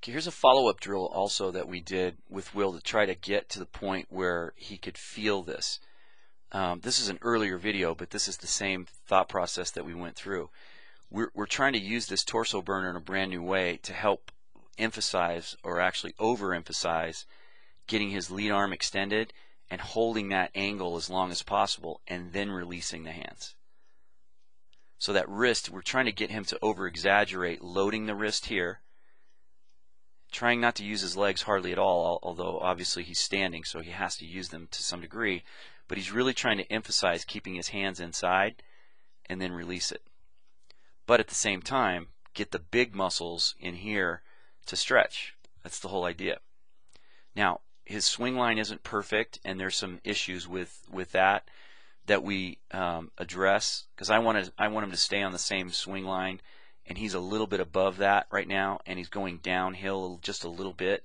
Here's a follow-up drill also that we did with Will to try to get to the point where he could feel this. This is an earlier video, but this is the same thought process that we went through. We're trying to use this TorsoBurner in a brand new way to help emphasize, or actually overemphasize, getting his lead arm extended and holding that angle as long as possible and then releasing the hands. So that wrist, we're trying to get him to over-exaggerate, loading the wrist here, trying not to use his legs hardly at all, although obviously he's standing so he has to use them to some degree, but he's really trying to emphasize keeping his hands inside and then release it. But at the same time, get the big muscles in here to stretch. That's the whole idea. Now, his swing line isn't perfect, and there's some issues with that we address, because I want him to stay on the same swing line, and he's a little bit above that right now, and he's going downhill just a little bit.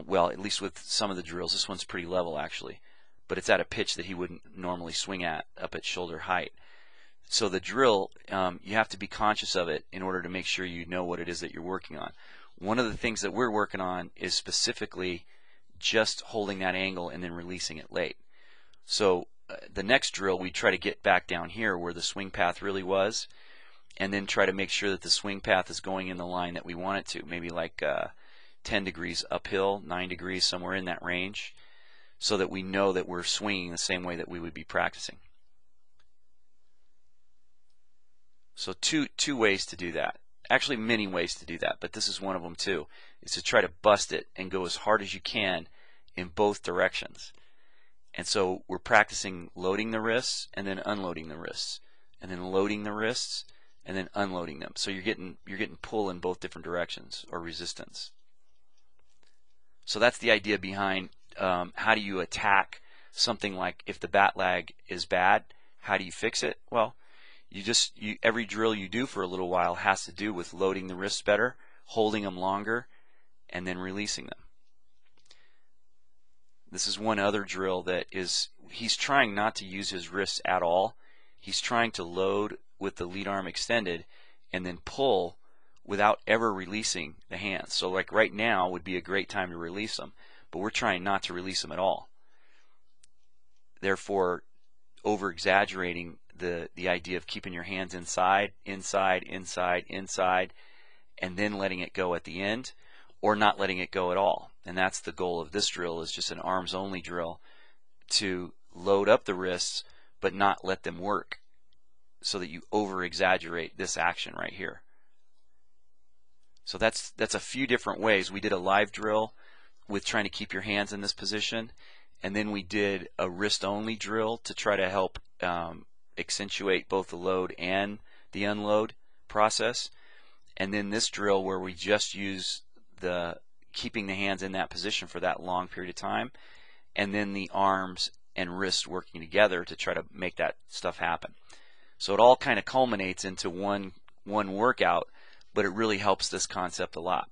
Well, at least with some of the drills. This one's pretty level actually, but it's at a pitch that he wouldn't normally swing at, up at shoulder height. So the drill, you have to be conscious of it in order to make sure you know what it is that you're working on. One of the things that we're working on is specifically just holding that angle and then releasing it late. So the next drill, we try to get back down here where the swing path really was, and then try to make sure that the swing path is going in the line that we want it to, maybe like 10 degrees uphill, 9 degrees, somewhere in that range, so that we know that we're swinging the same way that we would be practicing. So two ways to do that. Actually, many ways to do that, but this is one of them too, is to try to bust it and go as hard as you can in both directions. And so we're practicing loading the wrists and then unloading the wrists, and then loading the wrists and then unloading them. So you're getting pull in both different directions, or resistance. So that's the idea behind how do you attack something like, if the bat lag is bad, how do you fix it? Well, every drill you do for a little while has to do with loading the wrists better, holding them longer, and then releasing them. This is one other drill that he's trying not to use his wrists at all. He's trying to load with the lead arm extended and then pull without ever releasing the hands. So like right now would be a great time to release them, but we're trying not to release them at all. Therefore, over-exaggerating the idea of keeping your hands inside, inside, inside, inside, and then letting it go at the end, or not letting it go at all. And that's the goal of this drill, is just an arms-only drill to load up the wrists but not let them work, so that you over-exaggerate this action right here. So that's a few different ways. We did a live drill with trying to keep your hands in this position, and then we did a wrist-only drill to try to help accentuate both the load and the unload process. And then this drill where we just use keeping the hands in that position for that long period of time, and then the arms and wrists working together to try to make that stuff happen. So it all kind of culminates into one workout, but it really helps this concept a lot.